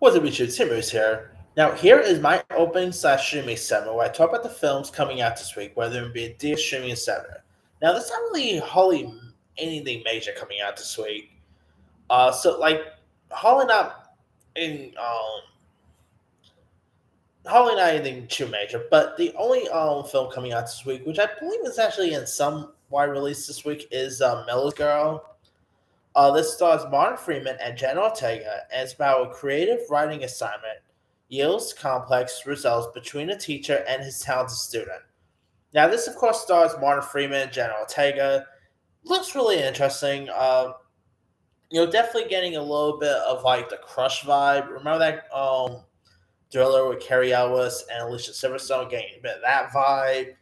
What's up, YouTube? Timbers here. Now, here is my opening slash streaming segment where I talk about the films coming out this week, whether it be a deal streaming, etc. Now, there's not really hardly anything major coming out this week. Hardly not in hardly not anything too major. But the only film coming out this week, which I believe is actually in some wide release this week, is Miller's Girl. This stars Martin Freeman and Jenna Ortega, and it's about a creative writing assignment yields complex results between a teacher and his talented student. Now, this of course stars Martin Freeman, Jenna Ortega. Looks really interesting. Definitely getting a little bit of like the Crush vibe. Remember that thriller with Carrie Ellis and Alicia Silverstone, getting a bit of that vibe.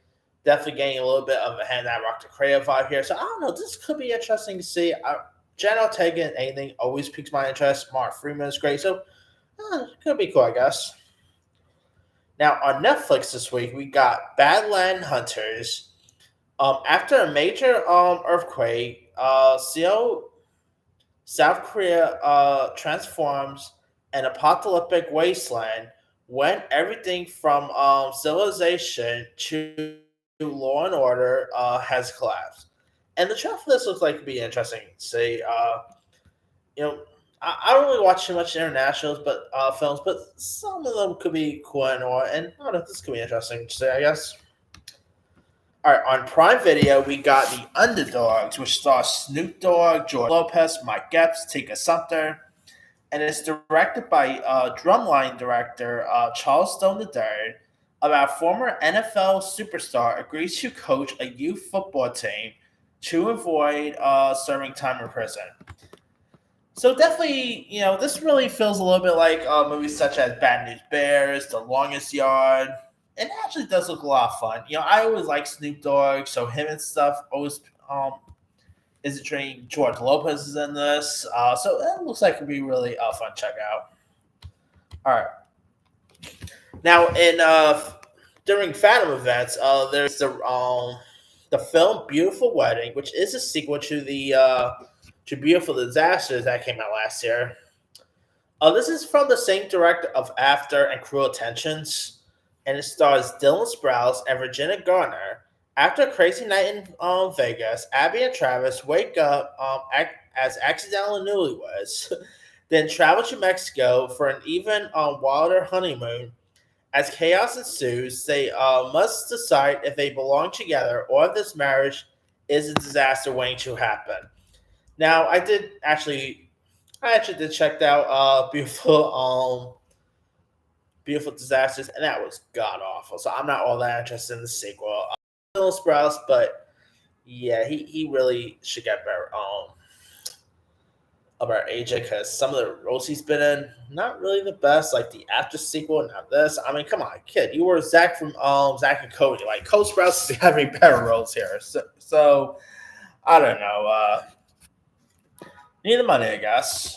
Definitely getting a little bit of a Hand That Rock the Cradle vibe here. So I don't know. This could be interesting to see. Jen Ortega and anything always piques my interest. Mark Freeman is great, so could be cool, I guess. Now on Netflix this week, we got Badland Hunters. After a major earthquake, Seoul, South Korea transforms an apocalyptic wasteland when everything from civilization to law and order has collapsed. And the trailer for this looks like it'd be interesting to see. You know, I don't really watch too much internationals, but films, but some of them could be cool and all. And I don't know, this could be interesting to see, I guess. All right, on Prime Video, we got The Underdogs, which stars Snoop Dogg, George Lopez, Mike Epps, Tika Sumpter, and it's directed by Drumline director Charles Stone III. About former NFL superstar agrees to coach a youth football team to avoid serving time in prison. So definitely, this really feels a little bit like movies such as Bad News Bears, The Longest Yard. And it actually does look a lot of fun. I always like Snoop Dogg, so him and stuff always is it training. George Lopez is in this, so it looks like it'd be really fun to check out. All right. Now, in during Phantom events, there's the film Beautiful Wedding, which is a sequel to Beautiful Disasters that came out last year. This is from the same director of After and Cruel Intentions, and it stars Dylan Sprouse and Regina Garner. After a crazy night in Vegas, Abby and Travis wake up as accidental newlyweds, then travel to Mexico for an even wilder honeymoon. As chaos ensues, they must decide if they belong together or if this marriage is a disaster waiting to happen. Now, I actually did check out Beautiful Disasters, and that was god awful. So I'm not all that interested in the sequel. Dylan Sprouse, but yeah, he really should get better about AJ, because some of the roles he's been in, not really the best. Like the After sequel, not this. I mean, come on, kid, you were Zach from Zach and Cody. Like Cole Sprouse is having better roles here. So I don't know. Need the money, I guess.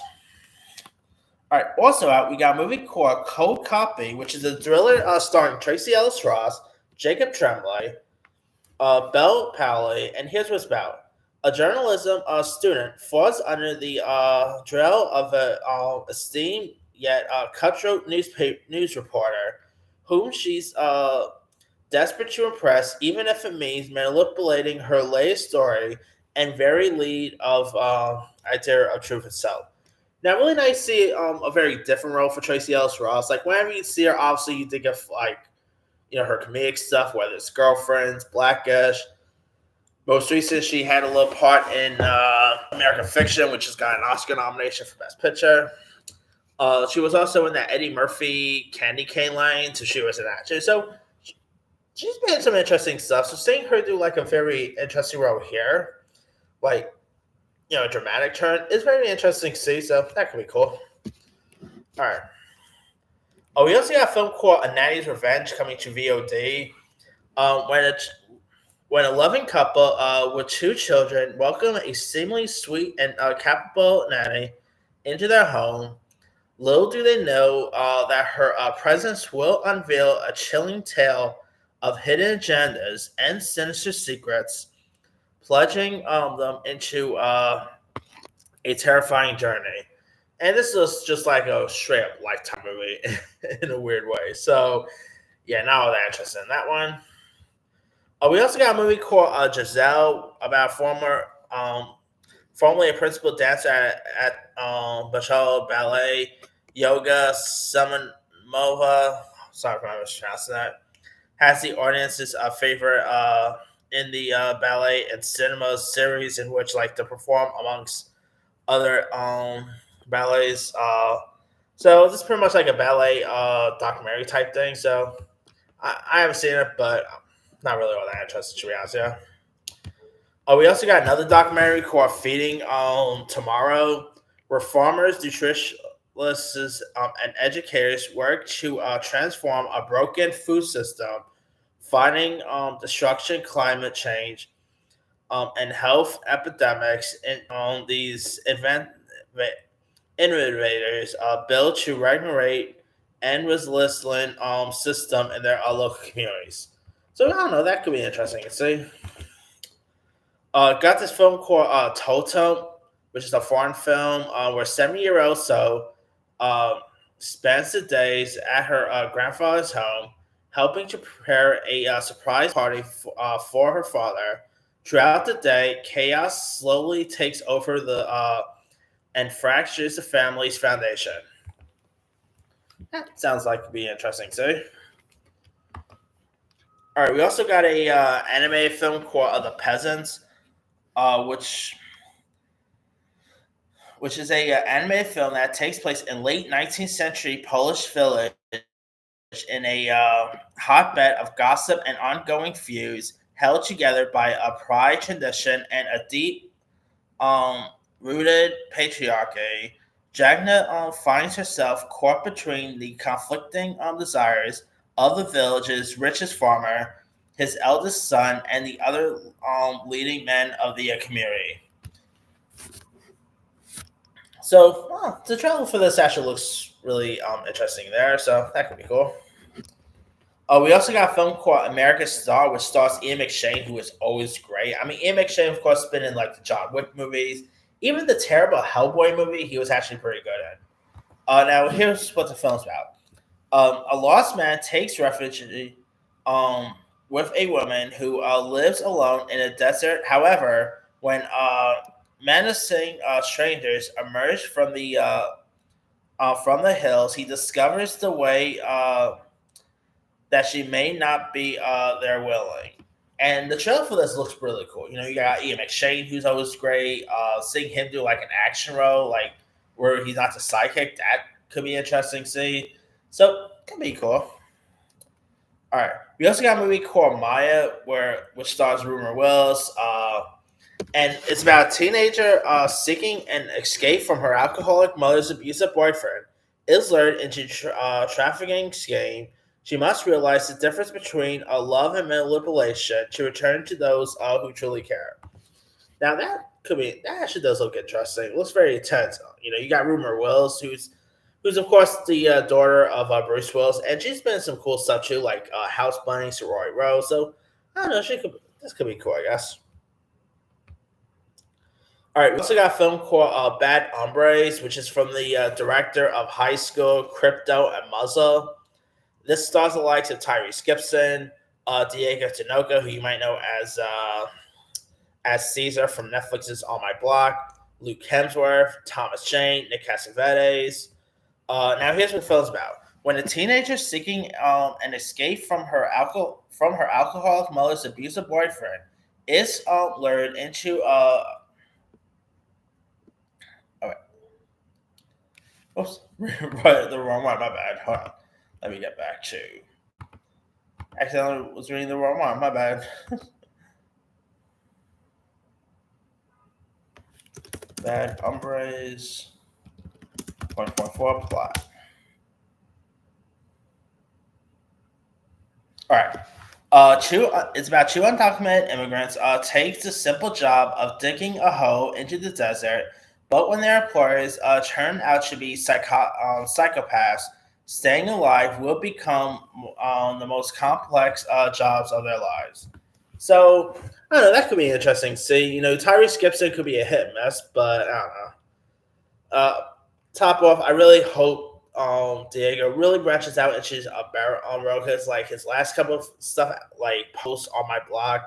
All right. Also out, we got a movie called Cold Copy, which is a thriller starring Tracy Ellis Ross, Jacob Tremblay, Belle Powley, and here's what's about. A journalism student falls under the drill of a esteemed yet cutthroat news reporter, whom she's desperate to impress, even if it means manipulating her latest story and very lead of idea of truth itself. Now, really nice to see a very different role for Tracy Ellis Ross. Like whenever you see her, obviously you think of like her comedic stuff, whether it's Girlfriends, Blackish. Most recent, she had a little part in American Fiction, which has got an Oscar nomination for Best Picture. She was also in that Eddie Murphy Candy Cane line, so she was an actress. So she's been in some interesting stuff. So seeing her do like a very interesting role here, like a dramatic turn, is very interesting to see. So that could be cool. All right. Oh, we also got a film called A Nanny's Revenge coming to VOD. When a loving couple with two children welcome a seemingly sweet and capable nanny into their home, little do they know that her presence will unveil a chilling tale of hidden agendas and sinister secrets, plunging them into a terrifying journey. And this is just like a straight up Lifetime movie in a weird way. So yeah, not all that interested in that one. We also got a movie called Giselle about formerly a principal dancer at Bachel Ballet Yoga Semenova. Sorry if I mispronounced that. Has the audience's favorite in the ballet and cinema series in which like to perform amongst other ballets. So this is pretty much like a ballet documentary type thing. So I haven't seen it, but not really all that interested to be honest. Yeah. We also got another documentary called "Feeding Tomorrow," where farmers, nutritionists, and educators work to transform a broken food system, fighting destruction, climate change, and health epidemics. And these innovators build to regulate and resilient system in their local communities. So I don't know. That could be interesting. See. Got this film called Toto, which is a foreign film where 70-year-old So uh, spends the days at her grandfather's home helping to prepare a surprise party for her father. Throughout the day, chaos slowly takes over the and fractures the family's foundation. That sounds like it'd be interesting too. All right, we also got a animated film called The Peasants, which is a animated film that takes place in late 19th century Polish village in a hotbed of gossip and ongoing feuds, held together by a pride, tradition, and a deep um, rooted patriarchy. Jagna finds herself caught between the conflicting desires of the village's richest farmer, his eldest son, and the other leading men of the community. So the trailer for this actually looks really interesting there, so that could be cool. We also got a film called American Star, which stars Ian McShane, who is always great. I mean, Ian McShane, of course, has been in like the John Wick movies, even the terrible Hellboy movie. He was actually pretty good at. Now here's what the film's about. A lost man takes refuge um, with a woman who lives alone in a desert. However, when menacing strangers emerge from the hills, he discovers the way that she may not be there willing. And the trailer for this looks really cool. You know, you got Ian McShane, who's always great. Seeing him do like an action role, like where he's not the sidekick, that could be interesting to see. So, could be cool. All right. We also got a movie called Maya, which stars Rumor Willis. And it's about a teenager seeking an escape from her alcoholic mother's abusive boyfriend. Is lured into trafficking scheme. She must realize the difference between love and manipulation to return to those who truly care. Now that actually does look interesting. It looks very intense. You know, you got Rumor Wills, who's of course the daughter of Bruce Willis, and she's been in some cool stuff too, like House Bunny, Sorority Row. So I don't know, this could be cool, I guess. All right, we also got a film called Bad Hombres, which is from the director of High School, Crypto, and Muzzle. This stars the likes of Tyrese Gibson, Diego Tinoco, who you might know as Caesar from Netflix's On My Block, Luke Hemsworth, Thomas Jane, Nick Cassavetes. Now here's what the film's about. When a teenager seeking an escape from her alcoholic mother's abusive boyfriend is lured into oh, oops, right, the wrong one. My bad. Hold on. Let me get back to. Actually, I was reading the wrong one. My bad. Bad Hombres 1.4 plot. All right. It's about two undocumented immigrants take the simple job of digging a hole into the desert, but when their employers turn out to be psychopaths, staying alive will become the most complex jobs of their lives. So, I don't know, that could be interesting to see. You know, Tyrese Gibson could be a hit and miss, but I don't know. top off, I really hope Diego really branches out and she's a better road because like his last couple of stuff like posts on my blog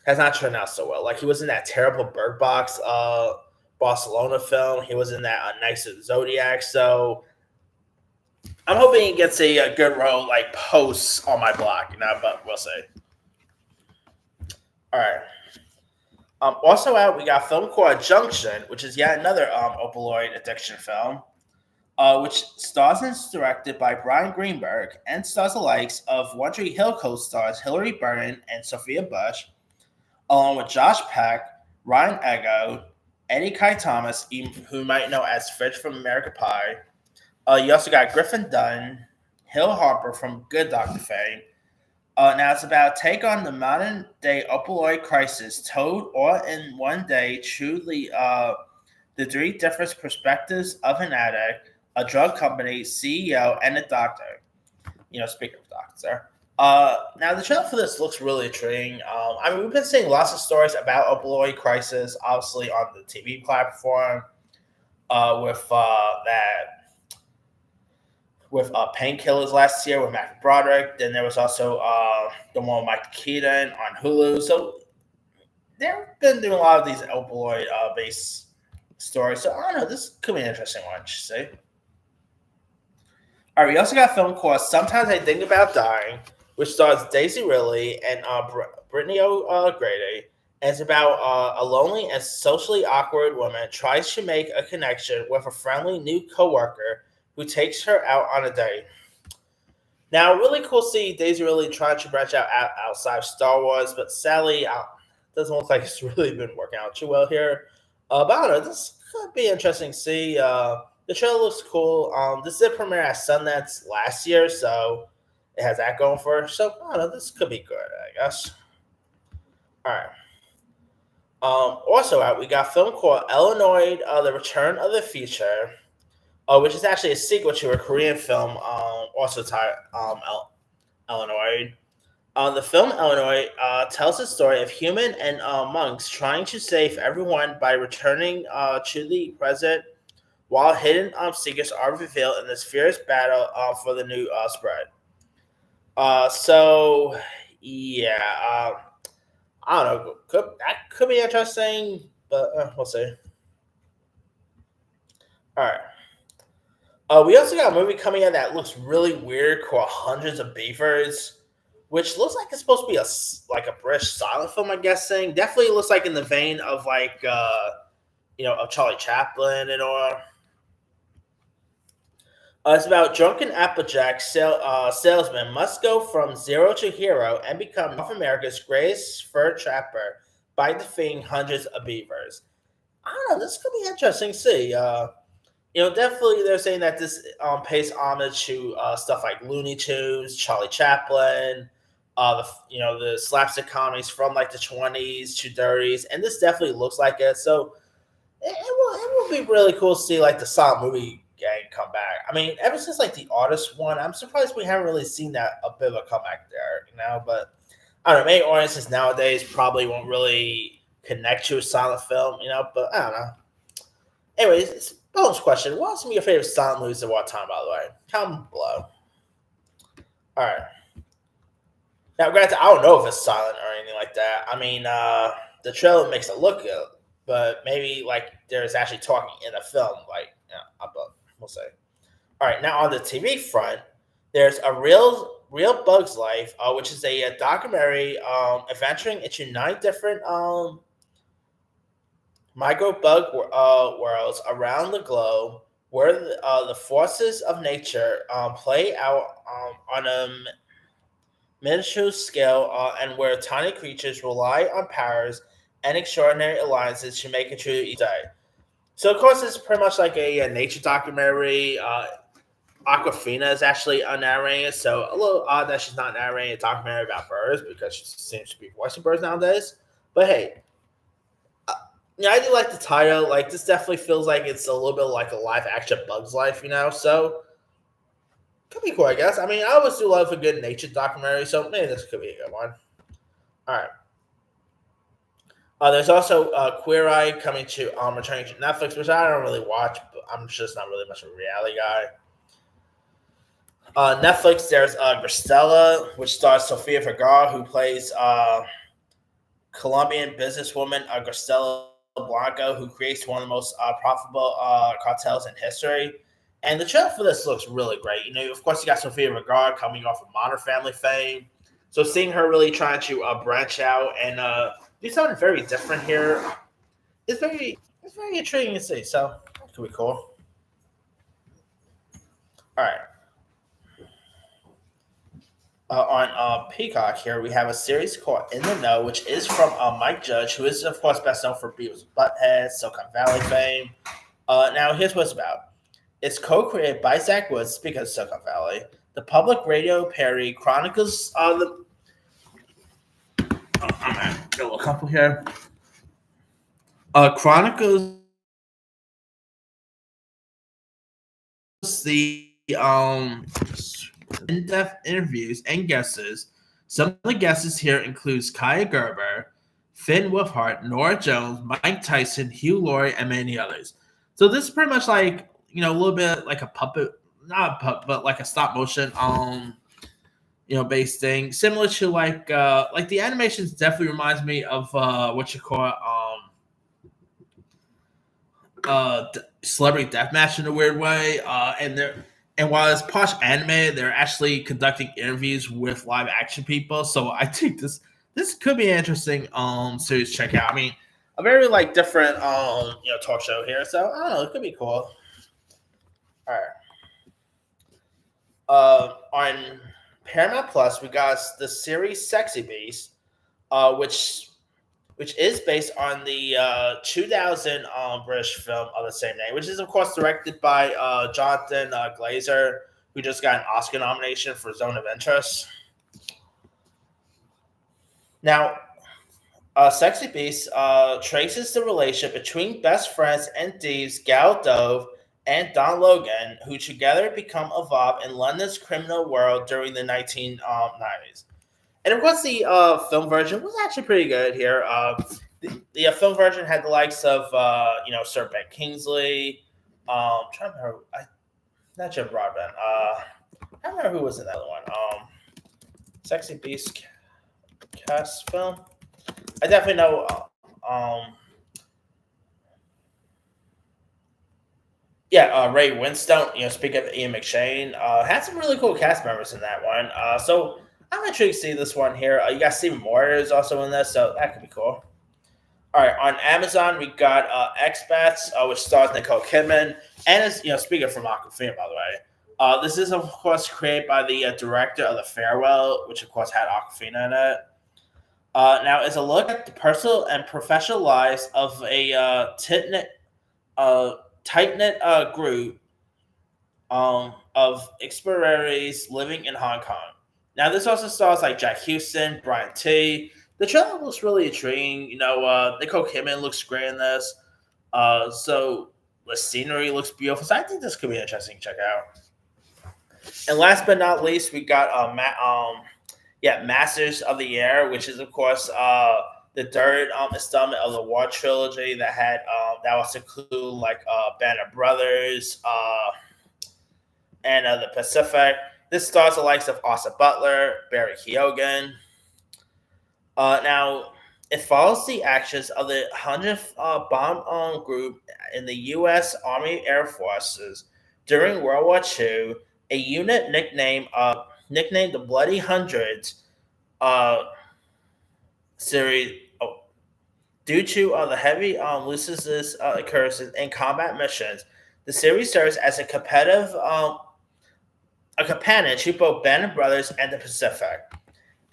has not turned out so well. Like he was in that terrible Bird Box Barcelona film. He was in that Knights of the Zodiac. So I'm hoping he gets a good role like posts on my blog, but we'll see. All right. Also out, we got a film called Junction, which is yet another opioid addiction film, which stars and is directed by Brian Greenberg and stars the likes of One Tree Hill co-stars Hilary Burton and Sophia Bush, along with Josh Peck, Ryan Ego, Eddie Kai Thomas, who you might know as Fitch from American Pie. You also got Griffin Dunn, Hill Harper from Good Doctor fame. Now it's about take on the modern day opioid crisis, told all in one day. Truly, the three different perspectives of an addict, a drug company CEO, and a doctor. Speaking of doctor. Now the trailer for this looks really intriguing. We've been seeing lots of stories about opioid crisis, obviously on the TV platform, with Painkillers last year with Matthew Broderick. Then there was also the one with Mike Keaton on Hulu. So they've been doing a lot of these opioid based stories. So I don't know. This could be an interesting one, to see. All right, we also got a film called Sometimes I Think About Dying, which stars Daisy Ridley and Brittany O'Grady. And it's about a lonely and socially awkward woman tries to make a connection with a friendly new coworker who takes her out on a date. Now, really cool to see Daisy Ridley trying to branch out outside of Star Wars, but sadly, doesn't look like it's really been working out too well here. But I don't know, this could be interesting to see. The trailer looks cool. This did premiere at Sundance last year, so it has that going for it. So I don't know, this could be good, I guess. All right. Also out, we got a film called Illinoid: The Return of the Future, which is actually a sequel to a Korean film, also titled Illinoid. The film Illinoid tells the story of human and monks trying to save everyone by returning to the present, while hidden secrets are revealed in this fierce battle for the new spread. So yeah, I don't know. That could be interesting, but we'll see. All right. We also got a movie coming out that looks really weird called Hundreds of Beavers, which looks like it's supposed to be a British silent film. I'm guessing. Definitely looks like in the vein of of Charlie Chaplin and all. It's about drunken Applejack salesman must go from zero to hero and become North America's greatest fur trapper by defeating hundreds of beavers. I don't know. This could be interesting to see. Definitely they're saying that this pays homage to stuff like Looney Tunes, Charlie Chaplin, the slapstick comedies from like the 20s to 30s, and this definitely looks like it. So it will be really cool to see like the silent movie gang come back. I mean, ever since like the Artist one, I'm surprised we haven't really seen that a bit of a comeback there, But I don't know, many audiences nowadays probably won't really connect to a silent film, But I don't know. Anyways, bonus question: what are some of your favorite silent movies of all time? By the way, comment below. All right. Now, granted, I don't know if it's silent or anything like that. I mean, the trailer makes it look good, but maybe like there's actually talking in the film, we'll say. All right, now on the TV front, there's a real Bug's Life, which is a documentary adventuring into 9 different microbug worlds around the globe, where the forces of nature play out on a miniature scale, and where tiny creatures rely on powers and extraordinary alliances to make it through each day. So, of course, it's pretty much like a nature documentary. Aquafina is actually narrating it, so a little odd that she's not narrating a documentary about birds because she seems to be voicing birds nowadays. But hey, I do like the title. Like, this definitely feels like it's a little bit like a live action Bug's Life, So, could be cool, I guess. I mean, I always do love a good nature documentary, so maybe this could be a good one. All right. There's also Queer Eye coming to returning to Netflix, which I don't really watch. But I'm just not really much of a reality guy. Netflix, there's Gristella, which stars Sofia Vergara, who plays Colombian businesswoman Gristela Blanco, who creates one of the most profitable cartels in history. And the trailer for this looks really great. Of course, you got Sofia Vergara coming off of Modern Family fame. So seeing her really trying to branch out and do something very different here is very intriguing to see. So that could be cool. All right. On Peacock here, we have a series called In the Know, which is from Mike Judge, who is, of course, best known for Beavis Butthead, Silicon Valley fame. Now, here's what it's about. It's co-created by Zach Woods, speaking of Silicon Valley. The public radio parody chronicles the... I'm going to get a little couple here. Chronicles the in-depth interviews and guesses. Some of the guesses here includes Kaya Gerber, Finn Wolfhard, Nora Jones, Mike Tyson, Hugh Laurie, and many others. So this is pretty much like, a little bit like a puppet, not a puppet, but like a stop motion based thing. Similar to like the animations definitely reminds me of what you call Celebrity Deathmatch in a weird way. And while it's posh anime, they're actually conducting interviews with live action people. So I think this could be an interesting series to check out. I mean, a very like different talk show here. So I don't know, it could be cool. All right. On Paramount Plus, we got the series Sexy Beast, which is based on the 2000 British film of the same name, which is, of course, directed by Jonathan Glazer, who just got an Oscar nomination for Zone of Interest. Now, Sexy Beast traces the relationship between best friends and thieves Gal Dove and Don Logan, who together become involved in London's criminal world during the 1990s. And of course, the film version was actually pretty good here. The film version had the likes of Sir Ben Kingsley. Trying to remember, not Jim Broadbent. I don't remember who was in that other one. Sexy Beast cast film. I definitely know. Ray Winstone. Speaking of Ian McShane, had some really cool cast members in that one. So I'm intrigued to see this one here. You got Stephen Moyer is also in this, so that could be cool. All right, on Amazon we got Expats, which stars Nicole Kidman, and is speaking from Aquafina, by the way. This is of course created by the director of The Farewell, which of course had Aquafina in it. Now, it's a look at the personal and professional lives of a tight-knit group of expatriates living in Hong Kong. Now, this also stars like Jack Houston, Brian T. The trailer looks really intriguing. Nicole Kidman looks great in this. So the scenery looks beautiful. So I think this could be interesting to check out. And last but not least, we got Masters of the Air, which is of course the third installment of the War trilogy that was include like Band of Brothers and the Pacific. This stars the likes of Austin Butler, Barry Keoghan. Now, it follows the actions of the 100th Bomb Group in the U.S. Army Air Forces during World War II, a unit nicknamed the Bloody Hundreds series. Due to the heavy losses occurs in combat missions, the series serves as a companion to both Band of Brothers and the Pacific.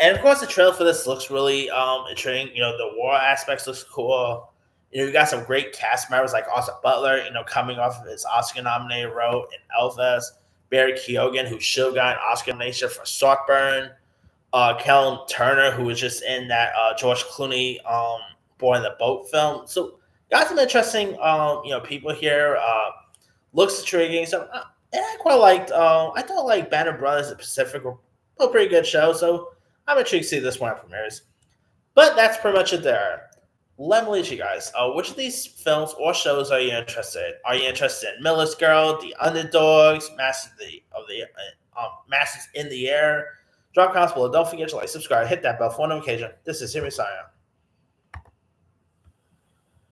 And of course, the trailer for this looks really intriguing. The war aspects looks cool. You got some great cast members like Austin Butler, coming off of his Oscar-nominated role in Elvis. Barry Keoghan, who should have got an Oscar nomination for Saltburn. Kellen Turner, who was just in that George Clooney Boy in the Boat film. So got some interesting people here. Looks intriguing. So and I quite liked. I thought like Band of Brothers and Pacific were a pretty good show. So I'm intrigued to see this one at premieres. But that's pretty much it there. let me lead you guys. Which of these films or shows are you interested in? Are you interested in Miller's Girl, The Underdogs, Masters in the Air? Drop comments below. Don't forget to like, subscribe, hit that bell for notification. This is Henry signing out.